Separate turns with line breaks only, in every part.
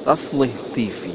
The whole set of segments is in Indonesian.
Taslih TV.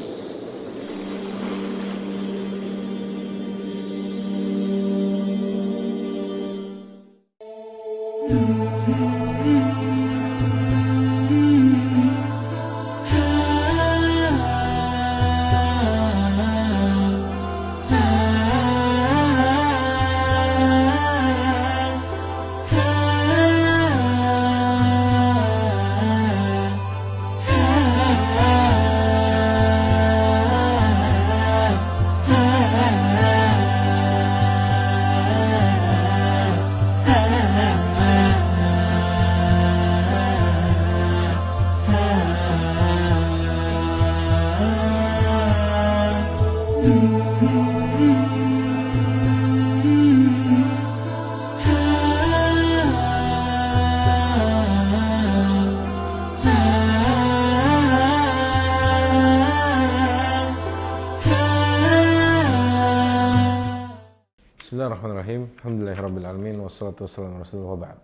Bismillahirrahmanirrahim. Alhamdulillahirrabbilalamin. Wassalatu wassalamu ala rasulillah wa ba'd.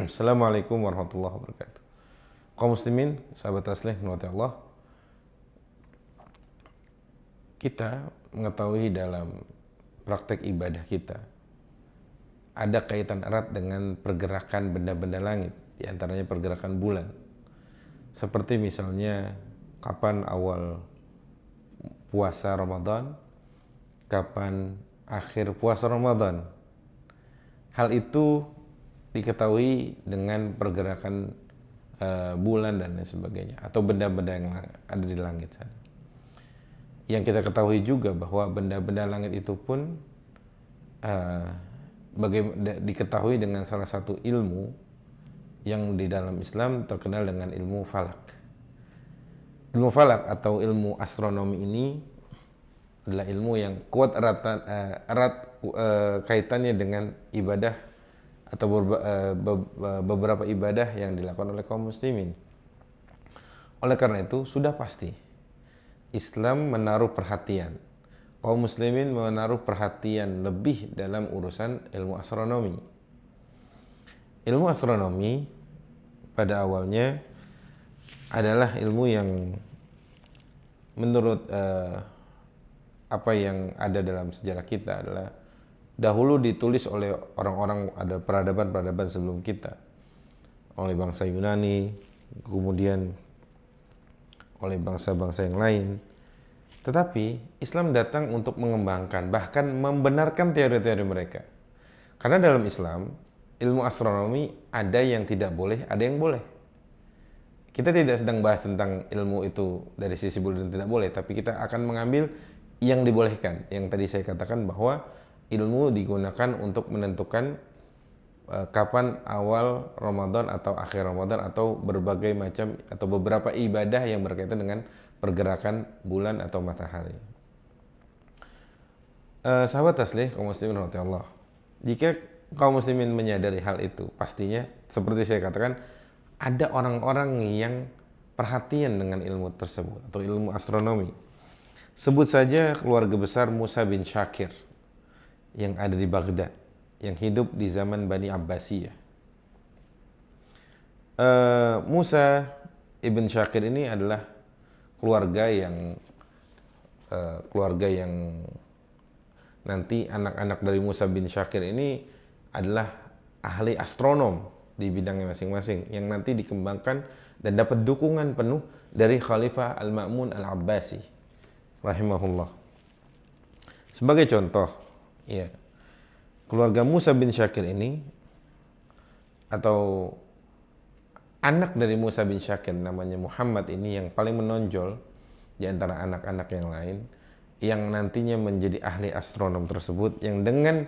Assalamualaikum warahmatullahi wabarakatuh. Kaum muslimin, sahabat taslih rahmati Allah. Kita mengetahui dalam praktek ibadah kita ada kaitan erat dengan pergerakan benda-benda langit, di antaranya pergerakan bulan. Seperti misalnya kapan awal puasa Ramadan, kapan akhir puasa Ramadan. Hal itu diketahui dengan pergerakan bulan dan lain sebagainya, atau benda-benda yang ada di langit sana. Yang kita ketahui juga bahwa benda-benda langit itu pun diketahui dengan salah satu ilmu yang di dalam Islam terkenal dengan ilmu falak. Ilmu falak atau ilmu astronomi ini adalah ilmu yang kuat erat kaitannya dengan ibadah atau beberapa ibadah yang dilakukan oleh kaum muslimin. Oleh karena itu sudah pasti Islam menaruh perhatian, kaum muslimin menaruh perhatian lebih dalam urusan ilmu astronomi. Ilmu astronomi pada awalnya adalah ilmu yang menurut apa yang ada dalam sejarah kita adalah dahulu ditulis oleh orang-orang, ada peradaban-peradaban sebelum kita, oleh bangsa Yunani, kemudian oleh bangsa-bangsa yang lain. Tetapi Islam datang untuk mengembangkan, bahkan membenarkan teori-teori mereka. Karena dalam Islam, ilmu astronomi ada yang tidak boleh, ada yang boleh. Kita tidak sedang bahas tentang ilmu itu dari sisi boleh dan tidak boleh, tapi kita akan mengambil yang dibolehkan. Yang tadi saya katakan bahwa ilmu digunakan untuk menentukan kapan awal Ramadan atau akhir Ramadan, atau berbagai macam atau beberapa ibadah yang berkaitan dengan pergerakan bulan atau matahari. Sahabat taslih, kaum muslimin rahmati Allah, jika kaum muslimin menyadari hal itu, pastinya seperti saya katakan ada orang-orang yang perhatian dengan ilmu tersebut atau ilmu astronomi. Sebut saja keluarga besar Musa bin Syakir yang ada di Baghdad, yang hidup di zaman Bani Abbasiyah. Musa ibn Syakir ini adalah keluarga yang nanti anak-anak dari Musa bin Syakir ini adalah ahli astronom di bidangnya masing-masing, yang nanti dikembangkan dan dapat dukungan penuh dari Khalifah Al-Ma'mun Al-Abbasi rahimahullah. Sebagai contoh, ya, keluarga Musa bin Syakir ini, atau anak dari Musa bin Syakir namanya Muhammad ini, yang paling menonjol di antara anak-anak yang lain, yang nantinya menjadi ahli astronom tersebut, yang dengan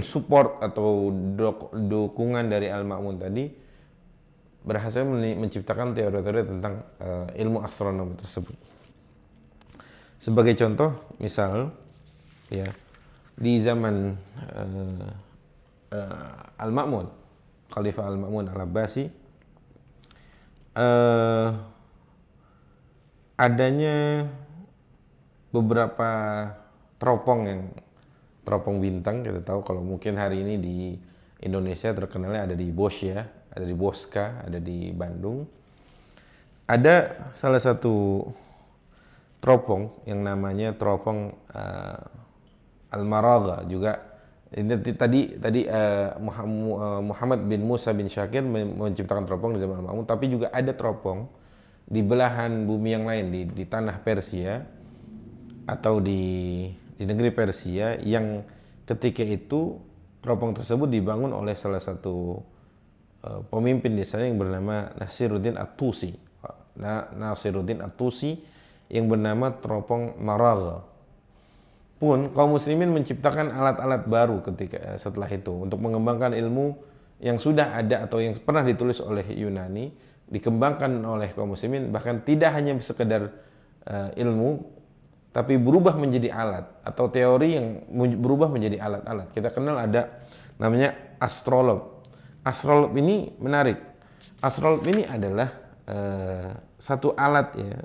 support atau dukungan dari Al-Ma'mun tadi berhasil menciptakan teori-teori tentang ilmu astronomi tersebut. Sebagai contoh, misal ya, di zaman Al-Ma'mun, Khalifah Al-Ma'mun Al-Abbasi, adanya beberapa teropong bintang. Kita tahu kalau mungkin hari ini di Indonesia terkenalnya ada di Bosya, ada di Bosca, ada di Bandung. Ada salah satu teropong yang namanya teropong Al-Maragha juga. Ini tadi Muhammad bin Musa bin Syakir menciptakan teropong di zaman Al-Ma'mun, tapi juga ada teropong di belahan bumi yang lain, di tanah Persia atau di negeri Persia, yang ketika itu teropong tersebut dibangun oleh salah satu pemimpin desa yang bernama Nasiruddin At-Tusi. Nasiruddin At-Tusi yang bernama teropong Maragha. Pun kaum muslimin menciptakan alat-alat baru ketika setelah itu untuk mengembangkan ilmu yang sudah ada atau yang pernah ditulis oleh Yunani, dikembangkan oleh kaum muslimin, bahkan tidak hanya sekedar ilmu, tapi berubah menjadi alat, atau teori yang berubah menjadi alat-alat. Kita kenal ada namanya astrolog. Astrolog ini menarik. Astrolog ini adalah satu alat, ya,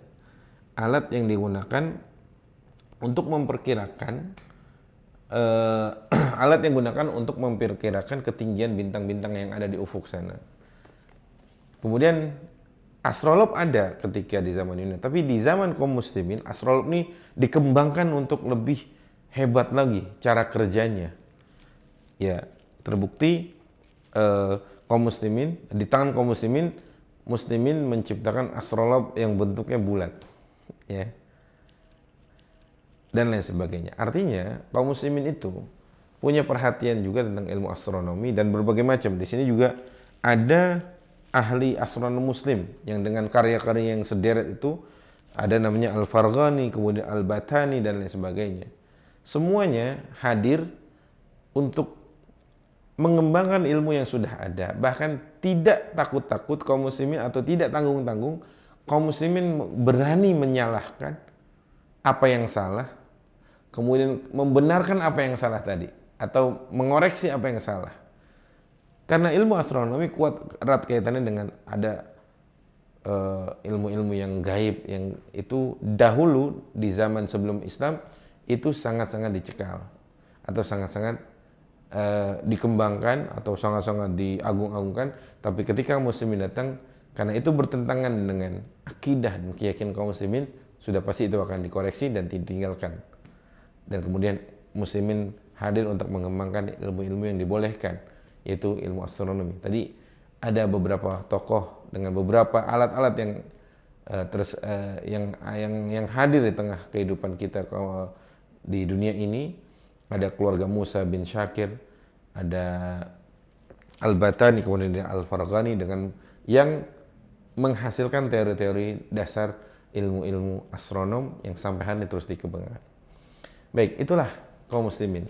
alat yang digunakan untuk memperkirakan alat yang digunakan untuk memperkirakan ketinggian bintang-bintang yang ada di ufuk sana. Kemudian astrolog ada ketika di zaman Yunani, tapi di zaman kaum muslimin astrolog ini dikembangkan untuk lebih hebat lagi cara kerjanya. Ya, terbukti kaum muslimin, di tangan kaum muslimin menciptakan astrolog yang bentuknya bulat, ya, dan lain sebagainya. Artinya kaum muslimin itu punya perhatian juga tentang ilmu astronomi dan berbagai macam. Di sini juga ada ahli astronom muslim yang dengan karya-karya yang sederet itu, ada namanya Al-Farghani, kemudian Al-Batani dan lain sebagainya. Semuanya hadir untuk mengembangkan ilmu yang sudah ada, bahkan tidak takut-takut kaum muslimin atau tidak tanggung-tanggung kaum muslimin berani menyalahkan apa yang salah, kemudian membenarkan apa yang salah tadi, atau mengoreksi apa yang salah. Karena ilmu astronomi kuat erat kaitannya dengan ada ilmu-ilmu yang gaib, yang itu dahulu di zaman sebelum Islam itu sangat-sangat dicekal atau sangat-sangat dikembangkan atau sangat-sangat diagung-agungkan. Tapi ketika muslimin datang, karena itu bertentangan dengan akidah dan keyakinan kaum muslimin, sudah pasti itu akan dikoreksi dan ditinggalkan. Dan kemudian muslimin hadir untuk mengembangkan ilmu-ilmu yang dibolehkan, yaitu ilmu astronomi. Tadi ada beberapa tokoh dengan beberapa alat-alat yang hadir di tengah kehidupan kita di dunia ini. Ada keluarga Musa bin Syakir, ada Al-Batani, kemudian Al-Farghani, dengan yang menghasilkan teori-teori dasar ilmu-ilmu astronom yang sampai hari ini terus dikembangkan. Baik, itulah kaum muslimin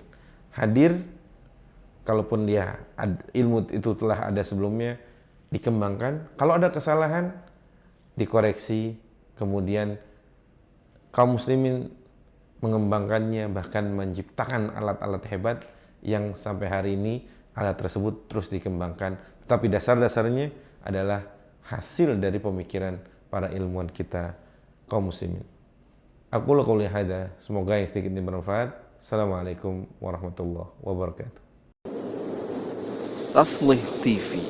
hadir, kalaupun dia ilmu itu telah ada sebelumnya, dikembangkan. Kalau ada kesalahan, dikoreksi, kemudian kaum muslimin mengembangkannya, bahkan menciptakan alat-alat hebat yang sampai hari ini alat tersebut terus dikembangkan. Tetapi dasar-dasarnya adalah hasil dari pemikiran para ilmuwan kita, kaum muslimin. Aku qouli hadza, semoga yang sedikit ini bermanfaat. Assalamualaikum warahmatullahi wabarakatuh.
Taslih TV